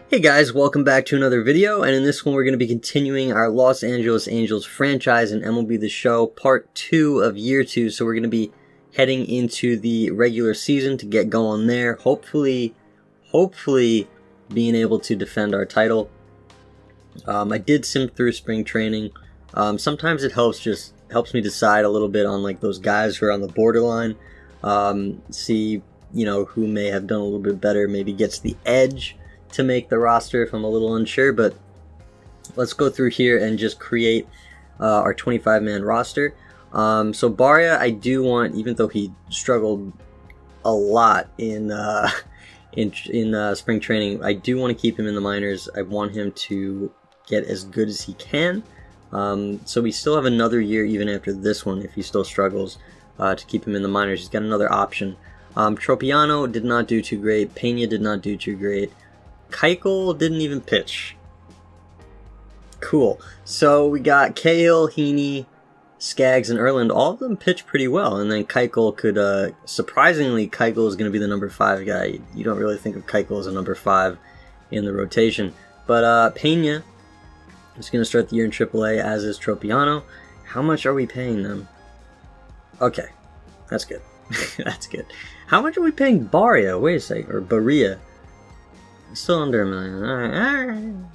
Hey guys, welcome back to another video, and in this one we're going to be continuing our Los Angeles Angels franchise in MLB The Show, part 2 of year 2, so we're going to be heading into the regular season to get going there, hopefully being able to defend our title. I did sim through spring training. Sometimes it helps me decide a little bit on like those guys who are on the borderline, see who may have done a little bit better, maybe gets the edge to make the roster if I'm a little unsure. But let's go through here and just create our 25-man roster. So Barria, I do want, even though he struggled a lot in spring training, I do want to keep him in the minors. I want him to get as good as he can. So we still have another year even after this one if he still struggles to keep him in the minors. He's got another option. Tropiano did not do too great. Pena did not do too great. Keuchel didn't even pitch. Cool. So we got Cahill, Heaney, Skaggs, and Erland. All of them pitched pretty well. And then Keuchel could, surprisingly, Keuchel is going to be the number 5 guy. You don't really think of Keuchel as a number 5 in the rotation. But Pena is going to start the year in AAA, as is Tropiano. How much are we paying them? Okay. That's good. That's good. How much are we paying Barria? Wait a second. Or Barria. Still under $1 million.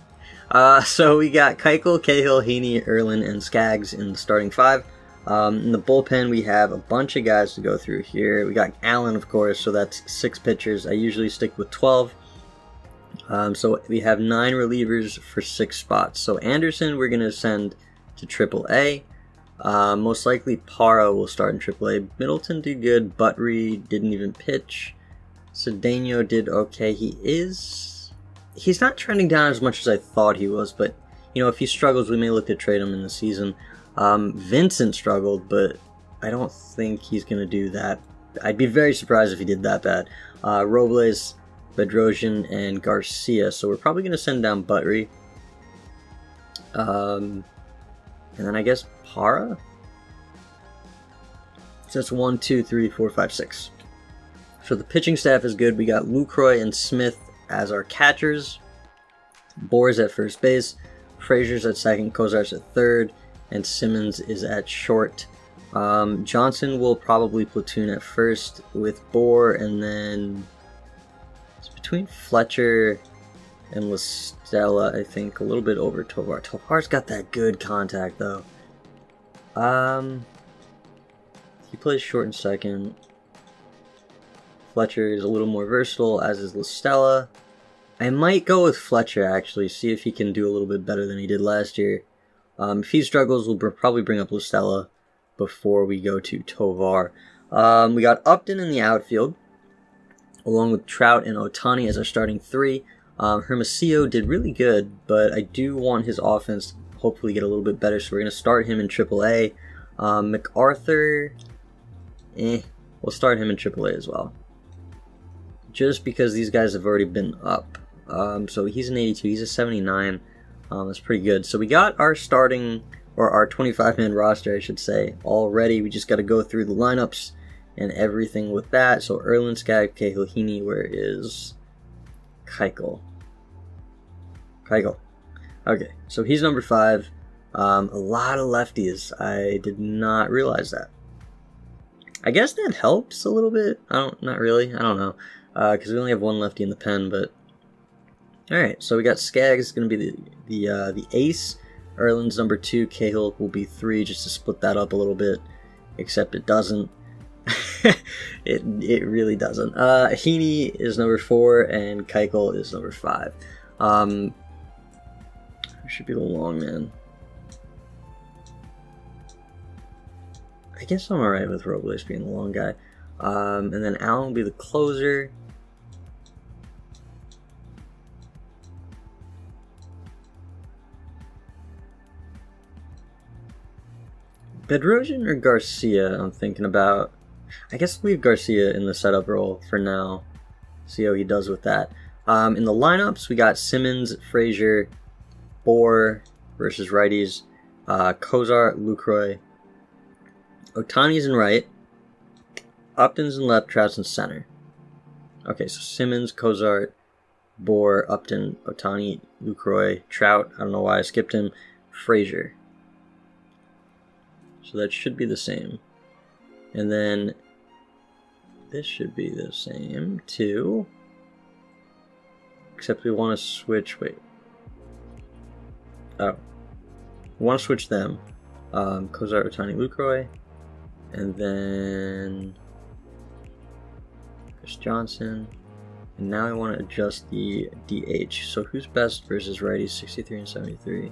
Alright. So we got Keuchel, Cahill, Heaney, Erland, and Skaggs in the starting 5. In the bullpen, we have a bunch of guys to go through here. We got Allen, of course, so that's 6 pitchers. I usually stick with 12. So we have 9 relievers for 6 spots. So Anderson, we're going to send to AAA. Most likely Parra will start in AAA. Middleton did good. Buttery didn't even pitch. Cedeno did okay. He's not trending down as much as I thought he was, but if he struggles, we may look to trade him in the season. Vincent struggled, but I don't think he's going to do that. I'd be very surprised if he did that bad. Robles, Bedrosian, and Garcia. So we're probably going to send down Buttery. And then I guess Parra? So that's 1, 2, 3, 4, 5, 6. So the pitching staff is good. We got Lucroy and Smith as our catchers. Bohr's at first base. Frazier's at second. Kozar's at third. And Simmons is at short. Johnson will probably platoon at first with Bohr. And then it's between Fletcher and LaStella, I think. A little bit over Tovar. Tovar's got that good contact, though. He plays short and second. Fletcher is a little more versatile, as is LaStella. I might go with Fletcher, actually, see if he can do a little bit better than he did last year. If he struggles, we'll probably bring up LaStella before we go to Tovar. We got Upton in the outfield, along with Trout and Ohtani as our starting 3. Hermosillo did really good, but I do want his offense to hopefully get a little bit better, so we're going to start him in AAA. MacArthur, we'll start him in AAA as well. Just because these guys have already been up. So he's an 82, he's a 79. That's pretty good. So we got our starting, or our 25-man roster, I should say, already. We just got to go through the lineups and everything with that. So Erland, Skaggs, Cahill, Heaney. Where is Keuchel? Keuchel. Okay, so he's number 5. A lot of lefties. I did not realize that. I guess that helps a little bit. Not really. I don't know. Because we only have 1 lefty in the pen, but alright, so we got Skaggs is going to be the ace. Erland's number 2, Cahill will be 3, just to split that up a little bit, except it doesn't. it really doesn't. Heaney is number 4, and Keuchel is number 5. Should be the long man. I guess I'm alright with Robles being the long guy. And then Allen will be the closer. Bedrosian or Garcia, I'm thinking about. I guess leave Garcia in the setup role for now. See how he does with that. In the lineups, we got Simmons, Frazier, Bohr versus righties, Kozar, Lucroy. Ohtani's in right. Upton's in left, Trout's in center. Okay, so Simmons, Kozar, Bohr, Upton, Otani, Lucroy, Trout. I don't know why I skipped him. Frazier. So that should be the same. And then this should be the same too. Except we want to switch. Wait. Oh. We want to switch them. Kozar, Otani, Lucroy. And then Chris Johnson. And now I want to adjust the DH. So who's best versus righties? 63 and 73.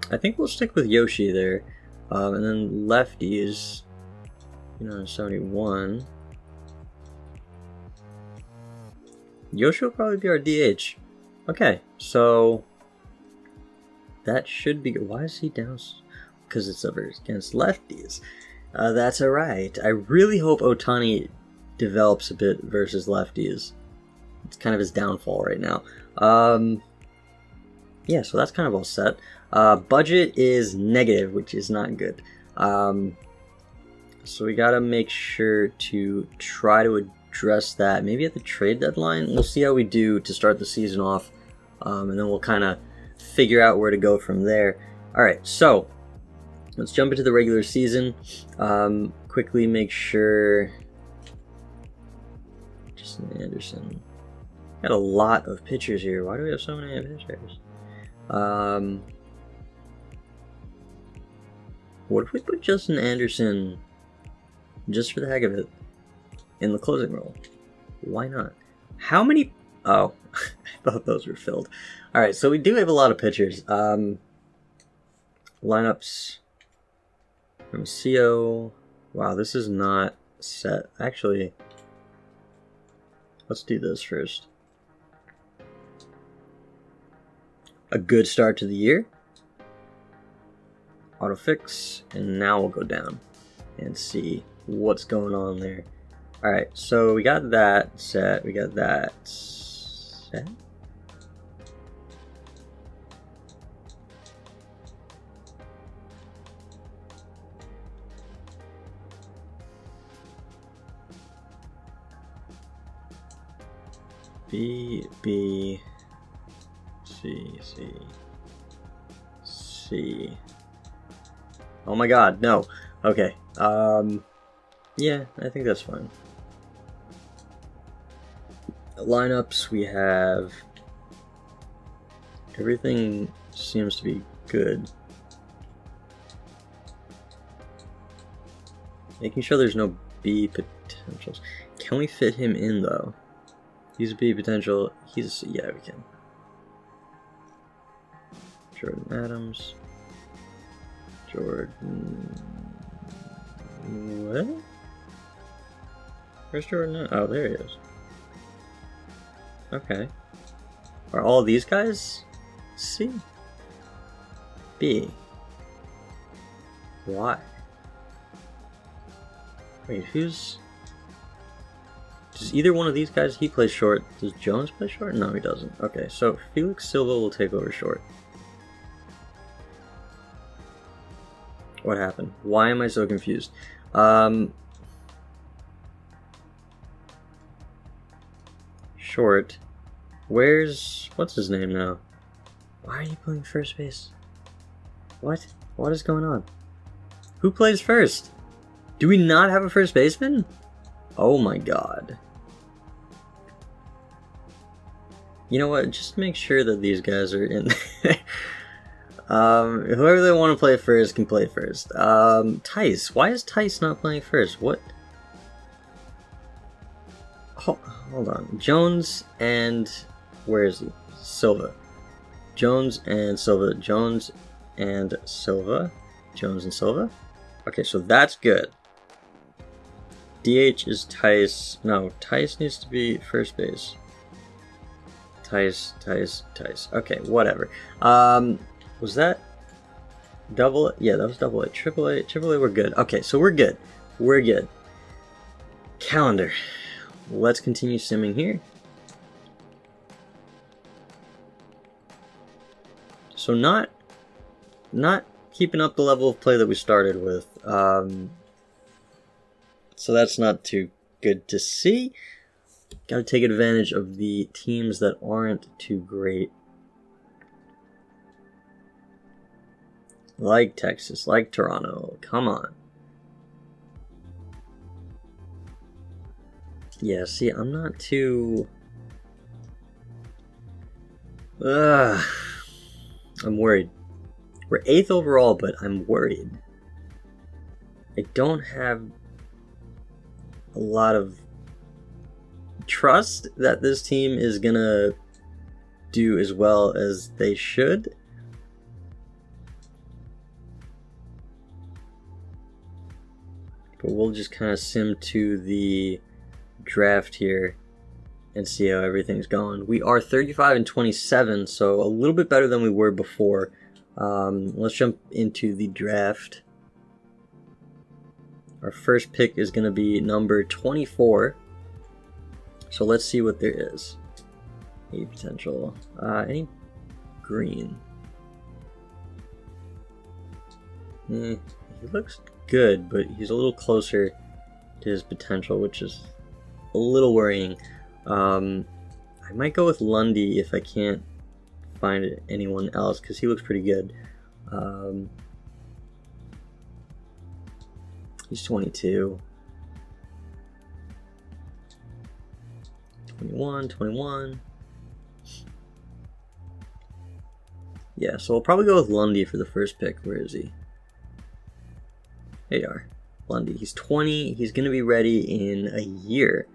I think we'll stick with Yoshi there. And then lefties, 71. Yoshi will probably be our DH. Okay, so that should be good. Why is he down? Because it's over against lefties. That's alright. I really hope Otani develops a bit versus lefties. It's kind of his downfall right now. Yeah, so that's kind of all set. Budget is negative, which is not good. So we gotta make sure to try to address that. Maybe at the trade deadline. We'll see how we do to start the season off. And then we'll kind of figure out where to go from there. Alright, so let's jump into the regular season. Quickly make sure... Justin Anderson. Got a lot of pitchers here. Why do we have so many pitchers? What if we put Justin Anderson, just for the heck of it, in the closing role? Why not? How many... Oh, I thought those were filled. Alright, so we do have a lot of pitchers. Lineups from CO. Wow, this is not set. Actually, let's do this first. A good start to the year. Autofix, and now we'll go down and see what's going on there. Alright, so we got that set. We got that set. B, C. Oh my god, no. Okay. Yeah, I think that's fine. Lineups, we have... Everything seems to be good. Making sure there's no B potentials. Can we fit him in, though? He's a B potential. He's a C. Yeah, we can. Jordan Adams. Jordan... What? Where's Jordan? Oh, there he is. Okay. Are all these guys C? B? Why? Wait, who's... Does either one of these guys, he plays short. Does Jones play short? No, he doesn't. Okay, so Felix Silva will take over short. What happened? Why am I so confused? Short. What's his name now? Why are you playing first base? What? What is going on? Who plays first? Do we not have a first baseman? Oh my god. You know what? Just make sure that these guys are in there. Whoever they want to play first can play first. Tice. Why is Tice not playing first? What? Hold on. Jones and... Where is he? Silva. Jones and Silva. Jones and Silva. Jones and Silva. Okay, so that's good. DH is Tice. No, Tice needs to be first base. Tice. Okay, whatever. Was that double A? Yeah, that was double A. Triple A, we're good. Okay, so we're good. We're good. Calendar. Let's continue simming here. So not keeping up the level of play that we started with. So that's not too good to see. Got to take advantage of the teams that aren't too great. Like Texas, like Toronto. Come on. Yeah, see, I'm not too... I'm worried. We're 8th overall, but I'm worried. I don't have a lot of trust that this team is gonna do as well as they should. But we'll just kind of sim to the draft here and see how everything's going. We are 35-27, so a little bit better than we were before. Let's jump into the draft. Our first pick is going to be number 24. So let's see what there is. Any potential. Any green? He looks good, but he's a little closer to his potential, which is a little worrying. I might go with Lundy if I can't find anyone else, because he looks pretty good. He's 22. 21. Yeah, so I'll probably go with Lundy for the first pick. Where is he? There you are. Lundy. He's 20. He's going to be ready in a year.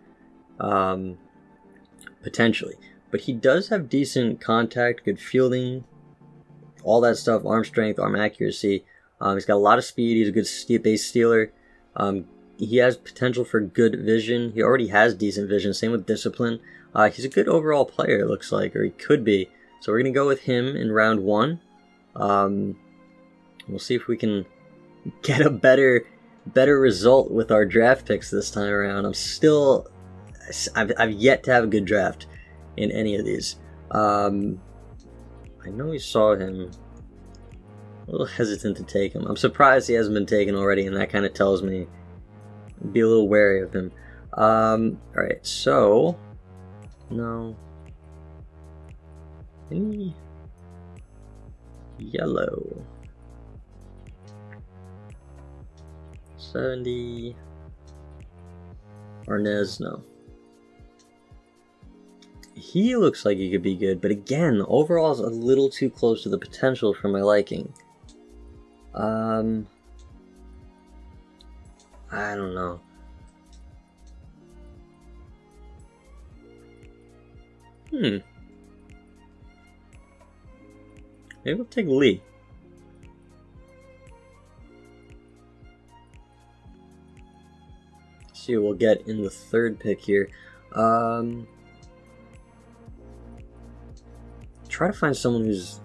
Potentially. But he does have decent contact, good fielding, all that stuff, arm strength, arm accuracy. He's got a lot of speed. He's a good base stealer. He has potential for good vision. He already has decent vision. Same with discipline. He's a good overall player, it looks like, or he could be. So we're going to go with him in round 1. We'll see if we can get a better result with our draft picks this time around. I've yet to have a good draft in any of these. I know we saw him. A little hesitant to take him. I'm surprised he hasn't been taken already, and that kind of tells me be a little wary of him. Alright, so no. Any yellow? 70. Arnez, no. He looks like he could be good, but again, overall is a little too close to the potential for my liking. I don't know. Maybe we'll take Lee. See what we'll get in the third pick here. Try to find someone who's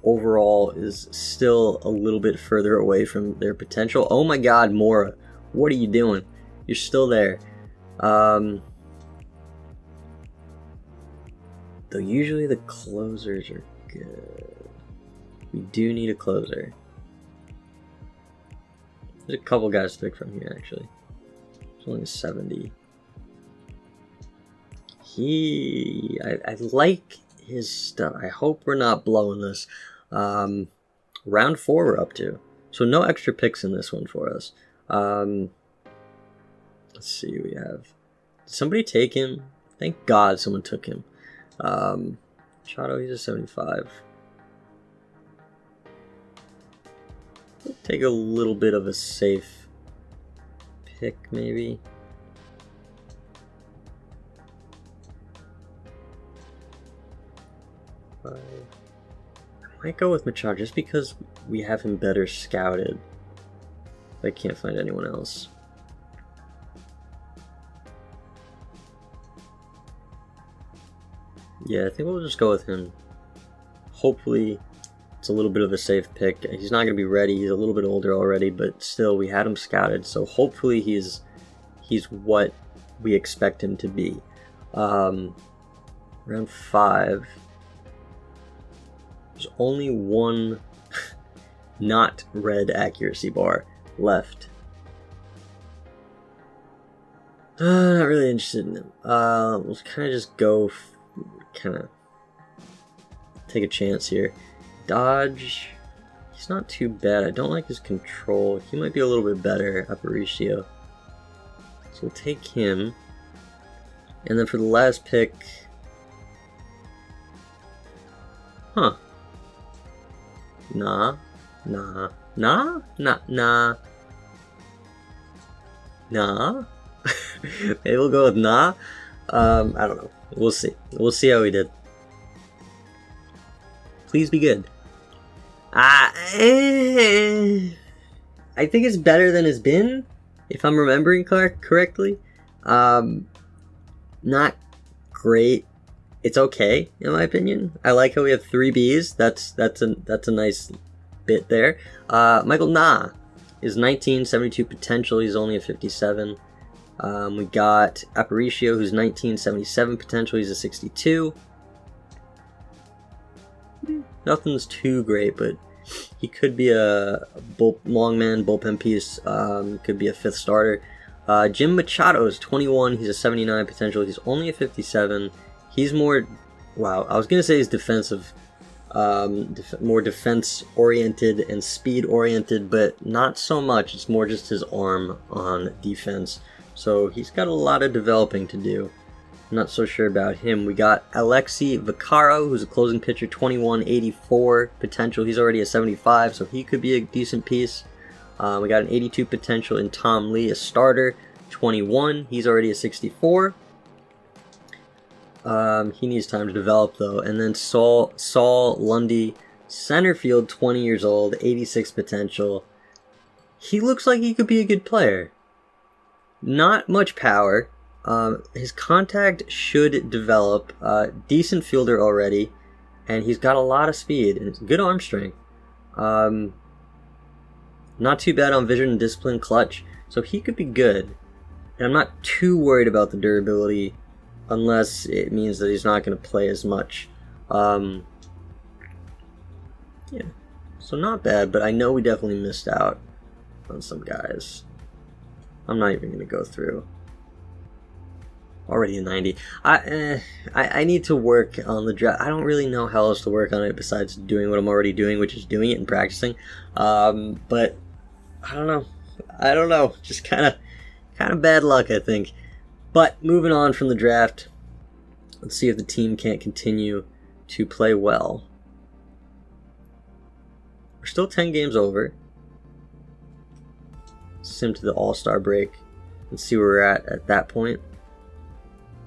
overall is still a little bit further away from their potential. Oh my god, Mora. What are you doing? You're still there. Though usually the closers are good. We do need a closer. There's a couple guys to pick from here, actually. It's only 70. I like his stuff. I hope we're not blowing this. Round 4 we're up to. So no extra picks in this one for us. Let's see who we have. Did somebody take him? Thank God someone took him. Chado, he's a 75. We'll take a little bit of a safe pick, maybe. I might go with Machado just because we have him better scouted. I can't find anyone else. Yeah, I think we'll just go with him. Hopefully, it's a little bit of a safe pick. He's not going to be ready. He's a little bit older already, but still, we had him scouted. So hopefully, he's what we expect him to be. Round 5. There's only one not red accuracy bar left. Not really interested in him. We'll kind of just go, kind of take a chance here. Dodge. He's not too bad. I don't like his control. He might be a little bit better, Aparicio. So we'll take him. And then for the last pick... Huh. Nah. Maybe we'll go with nah. I don't know. We'll see. We'll see how he did. Please be good. I think it's better than it's been, if I'm remembering correctly. Not great. It's okay, in my opinion. I like how we have 3 Bs. That's a nice bit there. Michael Nah is 19, 72 potential. He's only a 57. We got Aparicio, who's 19, 77 potential. He's a 62. Nothing's too great, but he could be a long man, bullpen piece. Could be a 5th starter. Jim Machado is 21. He's a 79 potential. He's only a 57. He's more, wow, I was going to say he's defensive, more defense-oriented and speed-oriented, but not so much. It's more just his arm on defense. So he's got a lot of developing to do. I'm not so sure about him. We got Alexi Vaccaro, who's a closing pitcher, 21, 84 potential. He's already a 75, so he could be a decent piece. We got an 82 potential in Tom Lee, a starter, 21. He's already a 64. He needs time to develop, though. And then Saul Lundy, center field, 20 years old, 86 potential. He looks like he could be a good player. Not much power. His contact should develop. Decent fielder already. And he's got a lot of speed and good arm strength. Not too bad on vision and discipline, clutch. So he could be good. And I'm not too worried about the durability, unless it means that he's not going to play as much. Yeah. So not bad, but I know we definitely missed out on some guys. I'm not even going to go through. Already a 90. I need to work on the draft. I don't really know how else to work on it besides doing what I'm already doing, which is doing it and practicing. But I don't know. Just kind of bad luck, I think. But moving on from the draft, let's see if the team can't continue to play well. We're still 10 games over. Sim to the All-Star break. Let's see where we're at that point.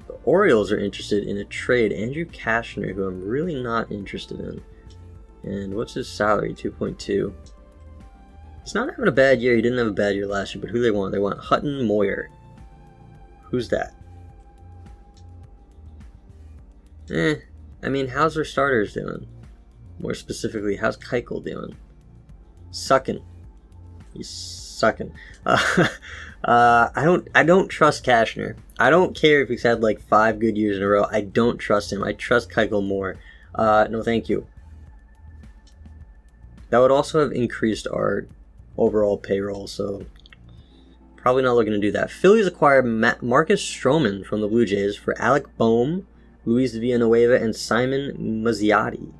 The Orioles are interested in a trade. Andrew Cashner, who I'm really not interested in. And what's his salary? 2.2. He's not having a bad year. He didn't have a bad year last year, but who they want? They want Hutton Moyer. Who's that? I mean, how's their starters doing? More specifically, how's Keuchel doing? Sucking. He's sucking. I don't trust Cashner. I don't care if he's had like 5 good years in a row. I don't trust him. I trust Keuchel more. No, thank you. That would also have increased our overall payroll, so probably not looking to do that. Phillies acquired Marcus Stroman from the Blue Jays for Alec Boehm, Luis Villanueva, and Simon Mazziotti.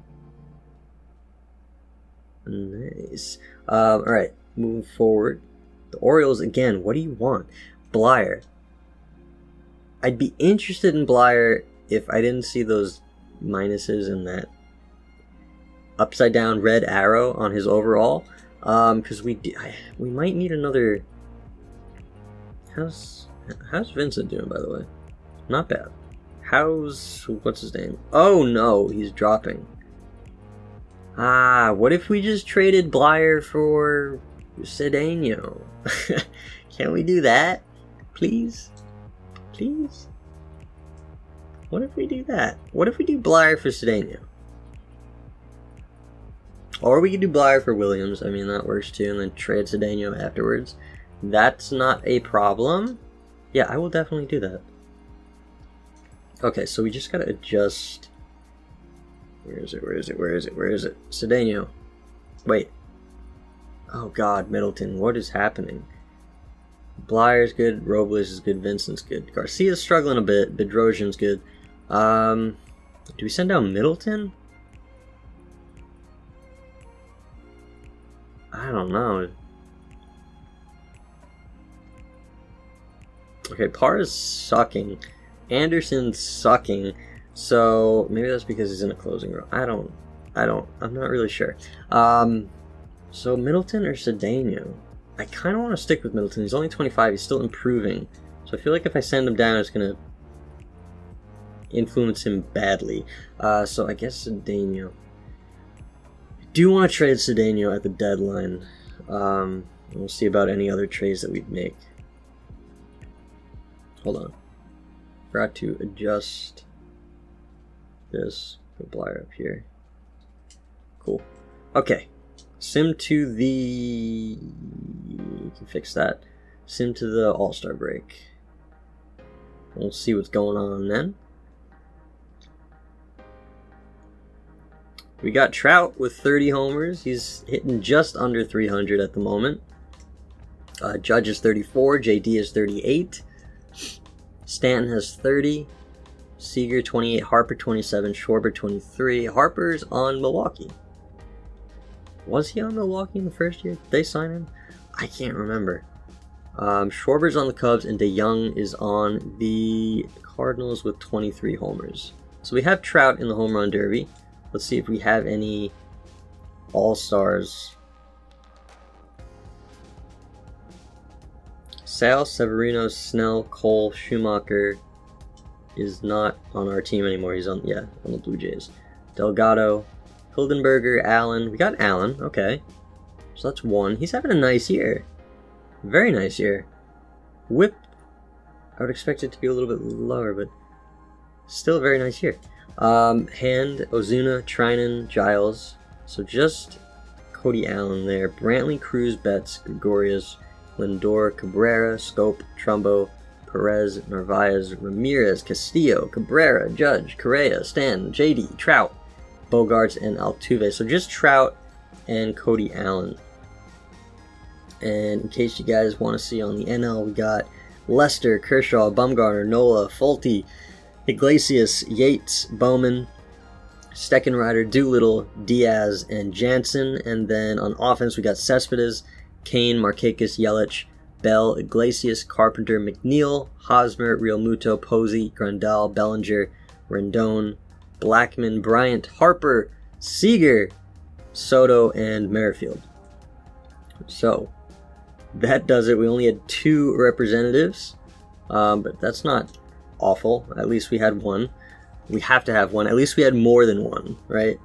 Nice. Alright, moving forward. The Orioles, again, what do you want? Blyer. I'd be interested in Blyer if I didn't see those minuses and that upside down red arrow on his overall. Because we might need another. How's Vincent doing, by the way? Not bad. What's his name? Oh no, he's dropping. What if we just traded Blyer for Cedeno? Can we do that? Please? Please? What if we do that? What if we do Blyer for Cedeno? Or we could do Blyer for Williams. I mean, that works too. And then trade Cedeno afterwards. That's not a problem. Yeah, I will definitely do that. Okay, so we just gotta adjust. Where is it? Cedeno. Wait. Oh god, Middleton, what is happening? Blyer's good. Robles is good. Vincent's good. Garcia's struggling a bit. Bedrosian's good. Do we send down Middleton? I don't know. Okay, Parr is sucking. Anderson's sucking. So maybe that's because he's in a closing role. I'm not really sure. So Middleton or Cedeno? I kind of want to stick with Middleton. He's only 25. He's still improving. So I feel like if I send him down, it's going to influence him badly. So I guess Cedeno. I do want to trade Cedeno at the deadline. We'll see about any other trades that we'd make. Hold on. Forgot to adjust this. Put Blyer up here. Cool. Okay. Sim to the... You can fix that. Sim to the All-Star break. We'll see what's going on then. We got Trout with 30 homers. He's hitting just under 300 at the moment. Judge is 34. JD is 38. Stanton has 30. Seager 28. Harper 27. Schwarber 23. Harper's on Milwaukee. Was he on Milwaukee in the first year? Did they sign him? I can't remember. Schwarber's on the Cubs, and DeYoung is on the Cardinals with 23 homers. So we have Trout in the home run derby. Let's see if we have any All-Stars. Sale, Severino, Snell, Cole, Schumacher is not on our team anymore. He's on the Blue Jays. Delgado, Hildenberger, Allen. We got Allen. Okay. So that's one. He's having a nice year. Very nice year. Whip, I would expect it to be a little bit lower, but still a very nice year. Hand, Ozuna, Trinan, Giles. So just Cody Allen there. Brantley, Cruz, Betts, Gregorius, Lindor, Cabrera, Scope, Trumbo, Perez, Narvaez, Ramirez, Castillo, Cabrera, Judge, Correa, Stanton, JD, Trout, Bogarts, and Altuve. So just Trout and Cody Allen. And in case you guys want to see on the NL, we got Lester, Kershaw, Bumgarner, Nola, Fulte, Iglesias, Yates, Bowman, Steckenrider, Doolittle, Diaz, and Jansen. And then on offense, we got Cespedes, Kane, Markakis, Yelich, Bell, Iglesias, Carpenter, McNeil, Hosmer, Realmuto, Posey, Grandal, Bellinger, Rendon, Blackman, Bryant, Harper, Seager, Soto, and Merrifield. So that does it. We only had 2 representatives, but that's not awful. At least we had one. We have to have one. At least we had more than one, right?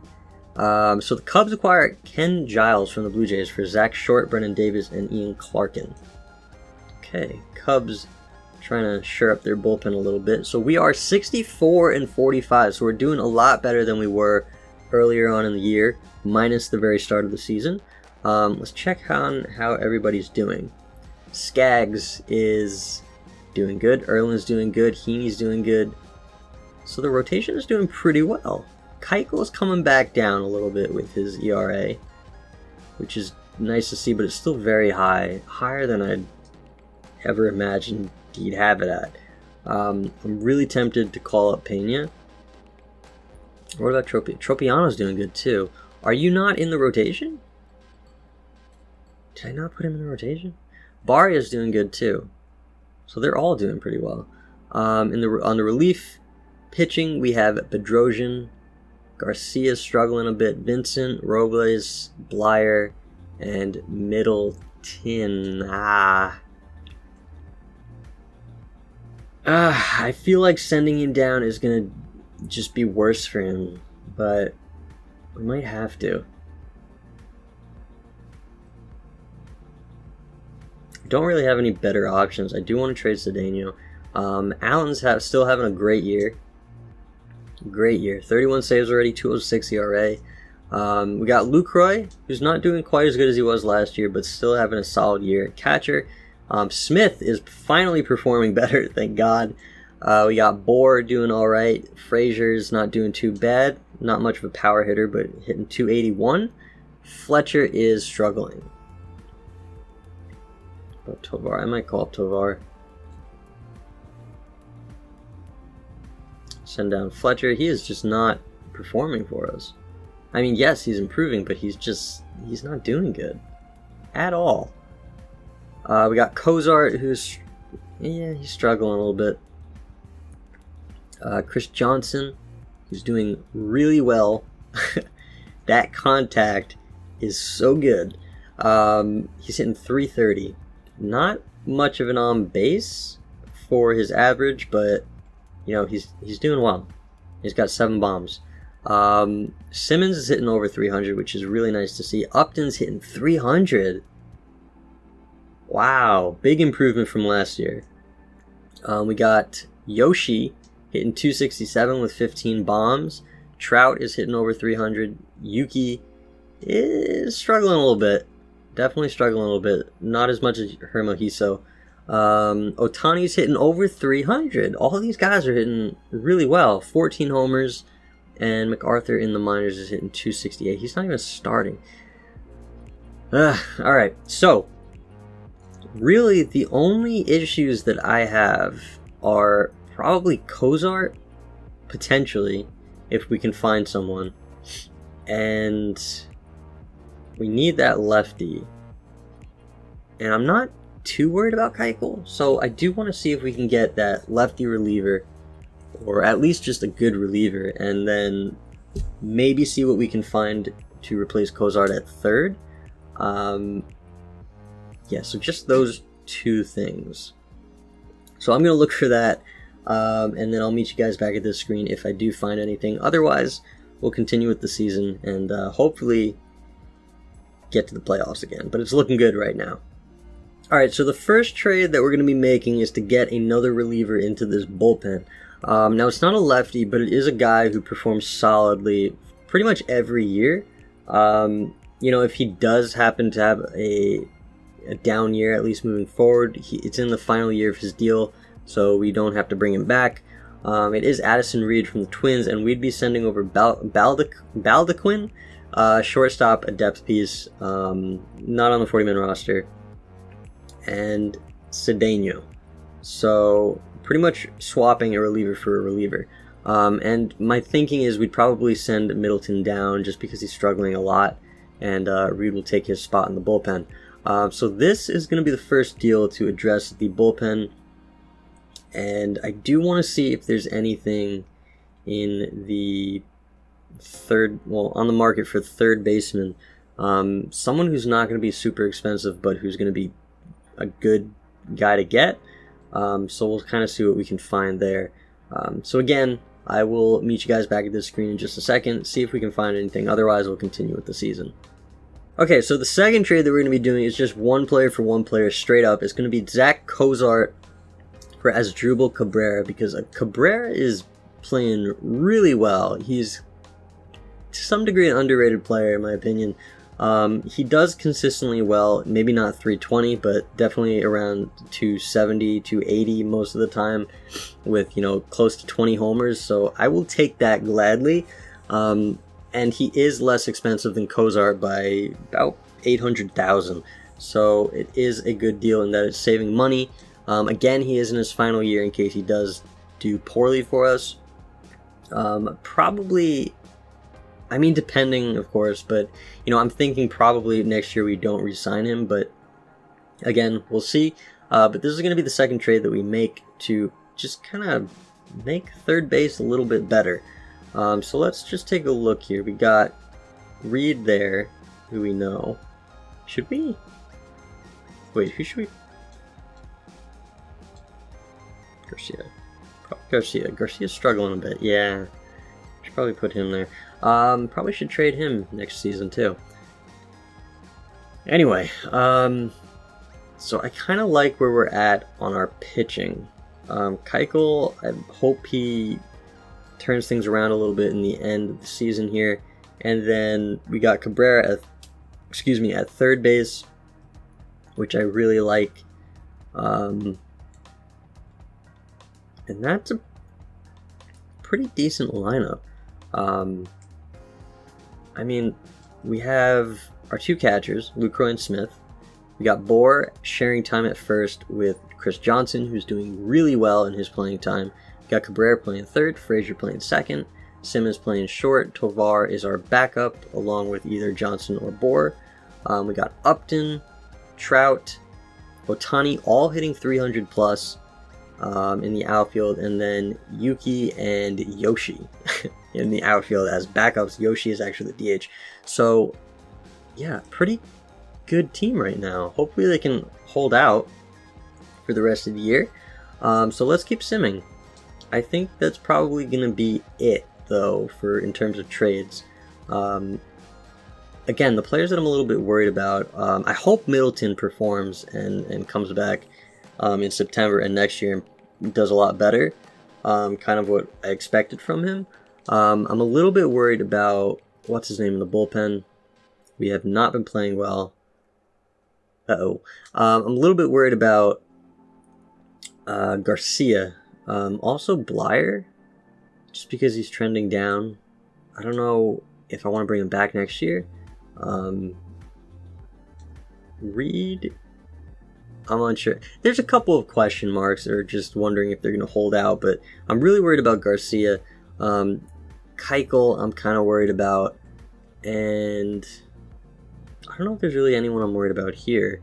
So the Cubs acquire Ken Giles from the Blue Jays for Zach Short, Brennan Davis, and Ian Clarkin. Okay, Cubs trying to shore up their bullpen a little bit. So we are 64-45. So we're doing a lot better than we were earlier on in the year, minus the very start of the season. Let's check on how everybody's doing. Skaggs is doing good. Erlin's doing good. Heaney's doing good. So the rotation is doing pretty well. Keuchel is coming back down a little bit with his ERA, which is nice to see, but it's still very high. Higher than I'd ever imagined he'd have it at. I'm really tempted to call up Pena. What about Tropiano's doing good too. Are you not in the rotation? Did I not put him in the rotation? Barria's doing good too. So they're all doing pretty well. On the relief pitching, we have Bedrosian, Garcia struggling a bit, Vincent, Robles, Blyer, and Middleton. I feel like sending him down is going to just be worse for him, but we might have to. Don't really have any better options. I do want to trade Cedeno. Allen's still having a great year. Great year. 31 saves already, 206 ERA. We got Lucroy, who's not doing quite as good as he was last year, but still having a solid year. Catcher. Smith is finally performing better, thank God. We got Bohr doing all right. Frazier's not doing too bad. Not much of a power hitter, but hitting 281. Fletcher is struggling. About Tovar. I might call up Tovar. Send down Fletcher. He is just not performing for us. I mean, yes, he's improving, but he's not doing good at all. We got Cozart, who's, he's struggling a little bit. Chris Johnson, who's doing really well. That contact is so good. He's hitting 330. Not much of an on base for his average, but you know, he's doing well. He's got 7 bombs. Simmons is hitting over 300, which is really nice to see. Upton's hitting 300. Wow, big improvement from last year. We got Yoshi hitting 267 with 15 bombs. Trout is hitting over 300. Yuki is struggling a little bit. Definitely struggling a little bit. Not as much as Hermohiso. Otani's hitting over 300. All of these guys are hitting really well. 14 homers. And MacArthur in the minors is hitting 268. He's not even starting. Alright, so really the only issues that I have are probably Cozart, potentially, if we can find someone. And we need that lefty. And I'm not too worried about Keuchel, so I do want to see if we can get that lefty reliever, or at least just a good reliever, and then maybe see what we can find to replace Cozart at third. Yeah, so just those 2 things. So I'm going to look for that, and then I'll meet you guys back at this screen if I do find anything. Otherwise, we'll continue with the season and hopefully get to the playoffs again. But it's looking good right now. Alright, so the first trade that we're going to be making is to get another reliever into this bullpen. Now, it's not a lefty, but it is a guy who performs solidly pretty much every year. You know, if he does happen to have a down year, at least moving forward, it's in the final year of his deal, so we don't have to bring him back. It is Addison Reed from the Twins, and we'd be sending over Baldequin, shortstop, a depth piece, not on the 40-man roster, and Cedeno. So pretty much swapping a reliever for a reliever. And my thinking is we'd probably send Middleton down just because he's struggling a lot, and Reed will take his spot in the bullpen. So this is going to be the first deal to address the bullpen, and I do want to see if there's anything in the on the market for third baseman. Someone who's not going to be super expensive, but who's going to be a good guy to get. So we'll kind of see what we can find there. So again, I will meet you guys back at this screen in just a second, see if we can find anything. Otherwise, we'll continue with the season. Okay, so the second trade that we're going to be doing is just one player for one player straight up. It's going to be Zach Cozart for Asdrubal Cabrera, because Cabrera is playing really well. He's to some degree an underrated player in my opinion. He does consistently well, maybe not 320, but definitely around 270, 280 most of the time, with, you know, close to 20 homers, so I will take that gladly. And he is less expensive than Cozart by about 800,000, so it is a good deal in that it's saving money. Again, he is in his final year in case he does do poorly for us. Probably, I mean, depending, of course, but, you know, I'm thinking probably next year we don't re-sign him, but again, we'll see. But this is going to be the second trade that we make to just kind of make third base a little bit better. So let's just take a look here. We got Reed there, who we know. Should we? Wait, who should we? Garcia. Garcia's struggling a bit. Yeah, should probably put him there. Probably should trade him next season too. Anyway, so I kind of like where we're at on our pitching. Keuchel, I hope he turns things around a little bit in the end of the season here. And then we got Cabrera at third base, which I really like. And that's a pretty decent lineup. I mean, we have our 2 catchers, Lucroy and Smith, We got Bohr sharing time at first with Chris Johnson, who's doing really well in his playing time. We got Cabrera playing third, Frazier playing second, Simmons playing short. Tovar is our backup, along with either Johnson or Bohr. We got Upton, Trout, Otani, all hitting 300 plus in the outfield, and then Yuki and Yoshi in the outfield as backups. Yoshi is actually the DH. So, yeah, pretty good team right now. Hopefully they can hold out for the rest of the year. So let's keep simming. I think that's probably going to be it, though, for in terms of trades. Again, the players that I'm a little bit worried about, I hope Middleton performs and comes back in September and next year and does a lot better. Kind of what I expected from him. I'm a little bit worried about, what's his name in the bullpen? We have not been playing well. I'm a little bit worried about Garcia. Also Blyer, just because he's trending down. I don't know if I want to bring him back next year. Reed, I'm unsure. There's a couple of question marks, or just wondering if they're going to hold out, but I'm really worried about Garcia. Keuchel, I'm kind of worried about, and I don't know if there's really anyone I'm worried about here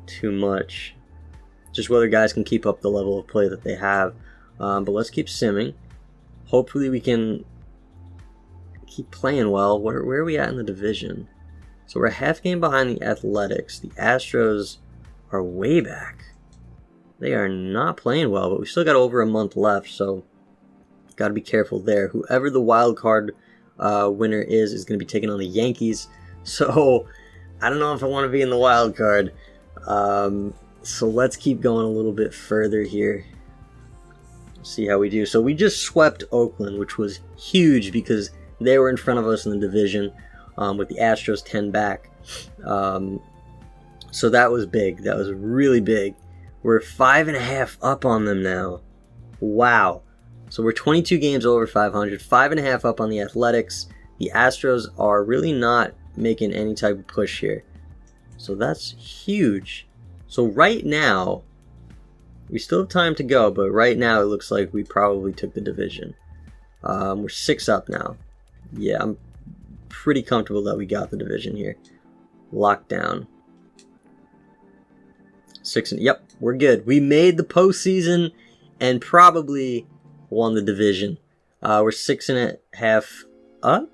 too much. Just whether guys can keep up the level of play that they have. But let's keep simming. Hopefully we can keep playing well. Where are we at in the division? So we're a half game behind the Athletics. The Astros are way back. They are not playing well, but we still got over a month left, so got to be careful there. Whoever the wild card winner is going to be taking on the Yankees. So I don't know if I want to be in the wild card. So let's keep going a little bit further here. See how we do. So we just swept Oakland, which was huge because they were in front of us in the division with the Astros 10 back. So that was big. That was really big. We're 5.5 up on them now. Wow. So we're 22 games over 500, 5.5 up on the Athletics. The Astros are really not making any type of push here. So that's huge. So right now, we still have time to go, but right now it looks like we probably took the division. We're 6 up now. Yeah, I'm pretty comfortable that we got the division here. Locked down. 6 and yep, we're good. We made the postseason and probably won the division. We're 6.5 up.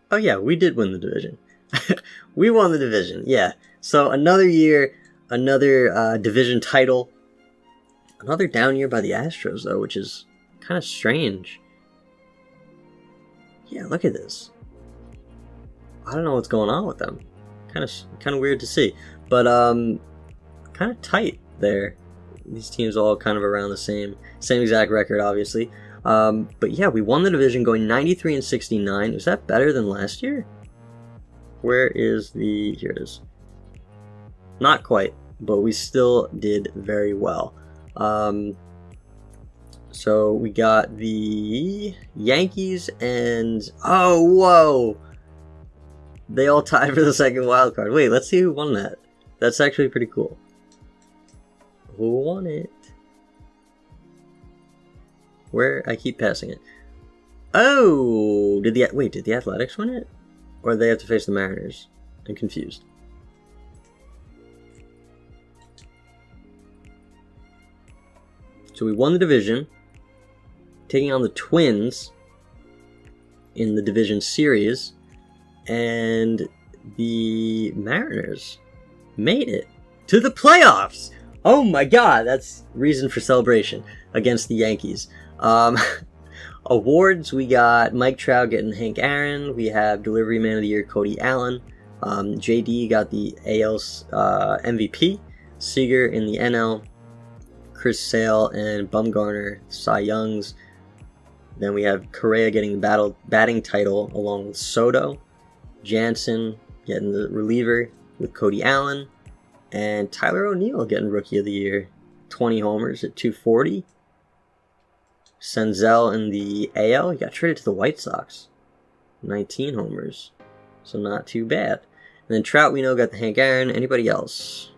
Oh yeah, we did win the division. We won the division, yeah. So another year, another division title. Another down year by the Astros, though, which is kind of strange. Yeah, look at this. I don't know what's going on with them. Kind of weird to see, but kind of tight there. These teams all kind of around the same exact record, obviously. But yeah, we won the division, going 93 and 69. Is that better than last year? Where is the? Here it is. Not quite, but we still did very well. So we got the Yankees and oh whoa, they all tied for the second wild card. Wait, let's see who won that. That's actually pretty cool. Who won it? Where? I keep passing it. Oh, did the Athletics win it, or did they have to face the Mariners? I'm confused. So we won the division, taking on the Twins in the division series, and the Mariners made it to the playoffs. Oh my god, that's reason for celebration against the Yankees. Awards, we got Mike Trout getting Hank Aaron. We have Delivery Man of the Year Cody Allen. JD got the AL MVP. Seager in the NL. Chris Sale and Bumgarner, Cy Youngs. Then we have Correa getting the batting title along with Soto. Jansen getting the reliever with Cody Allen. And Tyler O'Neill getting Rookie of the Year. 20 homers at 240. Senzel in the AL. He got traded to the White Sox. 19 homers. So not too bad. And then Trout, we know, got the Hank Aaron. Anybody else?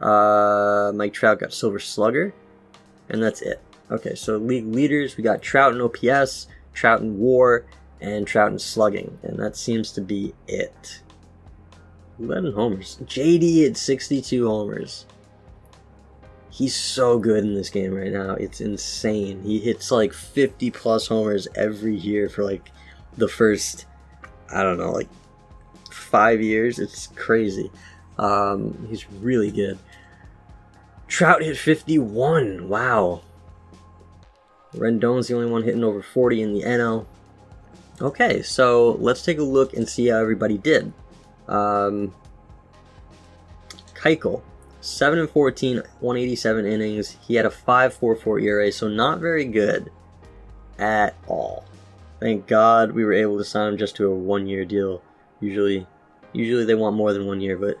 Mike Trout got Silver Slugger. And that's it. Okay, so league leaders, we got Trout in OPS, Trout in WAR, and Trout in slugging. And that seems to be it. 11 homers. JD at 62 homers. He's so good in this game right now. It's insane. He hits like 50 plus homers every year for like the first, I don't know, like 5 years. It's crazy. He's really good. Trout hit 51. Wow. Rendon's the only one hitting over 40 in the NL. Okay, so let's take a look and see how everybody did. Keuchel, 7-14, 187 innings. He had a 5.44 ERA, so not very good at all. Thank God we were able to sign him just to a 1-year deal. Usually they want more than 1 year, but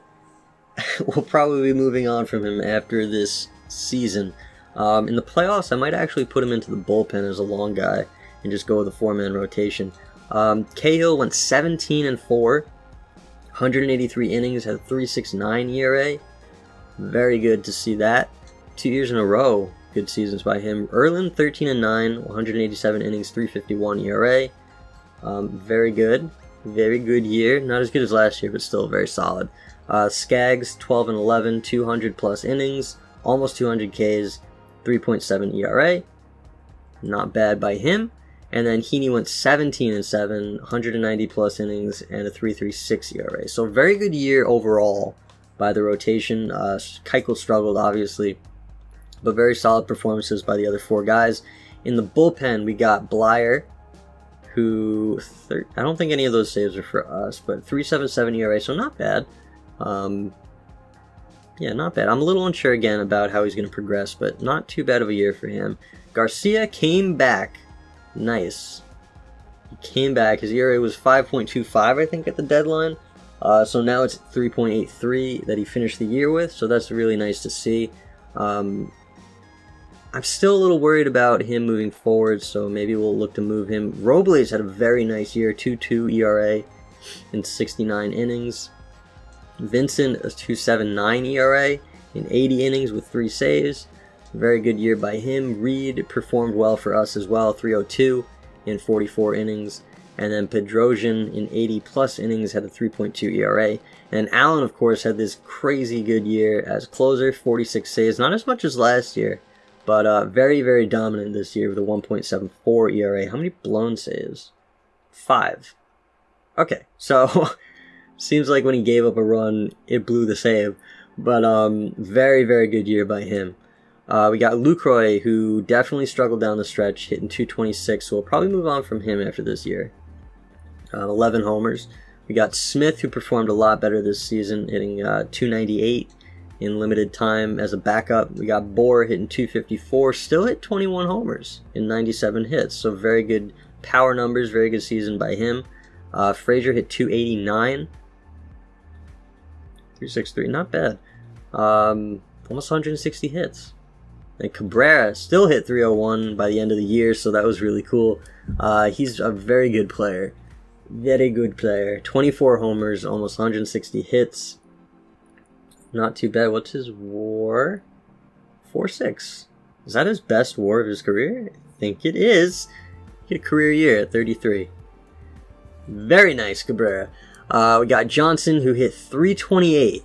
we'll probably be moving on from him after this season. In the playoffs, I might actually put him into the bullpen as a long guy and just go with a 4-man rotation. Cahill went 17-4, 183 innings, had a 3.69 ERA. Very good to see that. 2 years in a row, good seasons by him. Erlin, 13-9, 187 innings, 3.51 ERA. Very good. Very good year. Not as good as last year, but still very solid. Skaggs, 12-11, 200 plus innings, almost 200 Ks, 3.7 ERA. Not bad by him. And then Heaney went 17-7, 190 plus innings, and a 3.36 ERA. So very good year overall by the rotation. Keuchel struggled, obviously, but very solid performances by the other 4 guys. In the bullpen, we got Blyer, who, I don't think any of those saves are for us, but 3.77 ERA, so not bad. Yeah, not bad. I'm a little unsure again about how he's going to progress, but not too bad of a year for him. Garcia came back. Nice. He came back. His ERA was 5.25, I think, at the deadline. So now it's 3.83 that he finished the year with, so that's really nice to see. I'm still a little worried about him moving forward, so maybe we'll look to move him. Robles had a very nice year, 2.2 ERA in 69 innings. Vincent, a 2.79 ERA in 80 innings with 3 saves. Very good year by him. Reed performed well for us as well, 3.02 in 44 innings. And then Pedrosian in 80 plus innings had a 3.2 ERA. And Allen, of course, had this crazy good year as closer, 46 saves. Not as much as last year, but very, very dominant this year with a 1.74 ERA. How many blown saves? 5. Okay, so seems like when he gave up a run, it blew the save. But very, very good year by him. We got Lucroy, who definitely struggled down the stretch, hitting 226, so we'll probably move on from him after this year. 11 homers. We got Smith, who performed a lot better this season, hitting 298 in limited time as a backup. We got Bohr hitting 254, still hit 21 homers in 97 hits, so very good power numbers, very good season by him. Frazier hit 289, 363, not bad. Almost 160 hits. And Cabrera still hit 301 by the end of the year, so that was really cool. He's a very good player. Very good player. 24 homers, almost 160 hits. Not too bad. What's his WAR? 4.6. Is that his best WAR of his career? I think it is. He had a career year at 33. Very nice, Cabrera. We got Johnson, who hit 328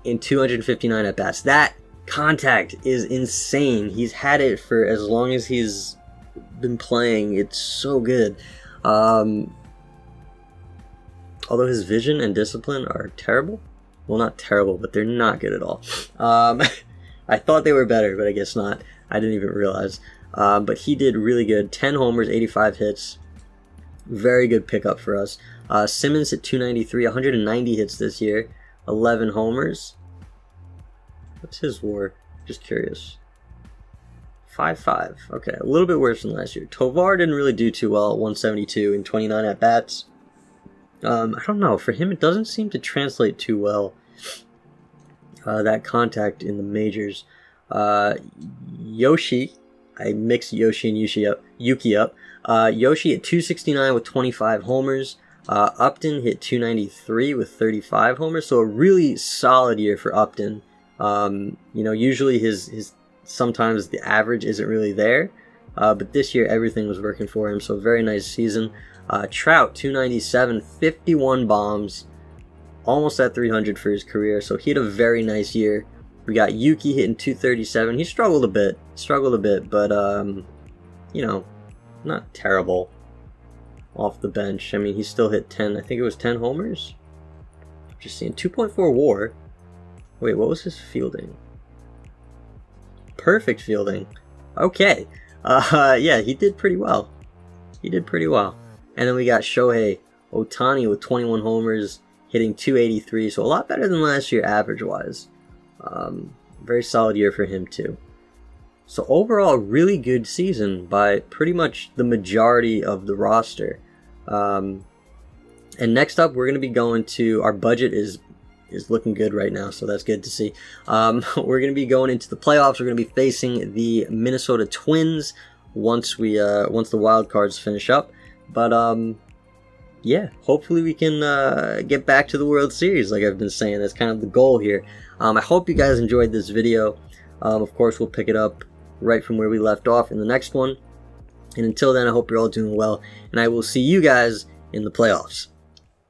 in 259 at-bats. That contact is insane. He's had it for as long as he's been playing. It's so good. Although his vision and discipline are terrible. Well, not terrible, but they're not good at all. I thought they were better, but I guess not. I didn't even realize. But he did really good. 10 homers, 85 hits. Very good pickup for us. Simmons at 293, 190 hits this year. 11 homers. What's his WAR? Just curious. 5.5. Okay, a little bit worse than last year. Tovar didn't really do too well at 172 in 29 at-bats. I don't know. For him, it doesn't seem to translate too well. That contact in the majors. Yoshi. I mixed Yoshi and Yuki up. Yoshi at 269 with 25 homers. Upton hit 293 with 35 homers, so a really solid year for Upton. Usually his sometimes the average isn't really there, but this year everything was working for him, so very nice season. Trout, 297, 51 bombs, almost at 300 for his career, so he had a very nice year. We got Yuki hitting 237. He struggled a bit, but not terrible off the bench. I mean, he still hit 10, I think it was 10 homers. Just seeing 2.4 WAR. Wait, what was his fielding? Perfect fielding. Okay. Yeah, he did pretty well. And then we got Shohei Ohtani with 21 homers, hitting 283, so a lot better than last year average-wise. Very solid year for him too. So overall, really good season by pretty much the majority of the roster. And next up, we're going to be going to, our budget is looking good right now, so that's good to see. We're going to be going into the playoffs. We're going to be facing the Minnesota Twins once the wild cards finish up. But yeah, hopefully we can get back to the World Series, like I've been saying. That's kind of the goal here. I hope you guys enjoyed this video. Of course, we'll pick it up right from where we left off in the next one. And until then, I hope you're all doing well, and I will see you guys in the playoffs.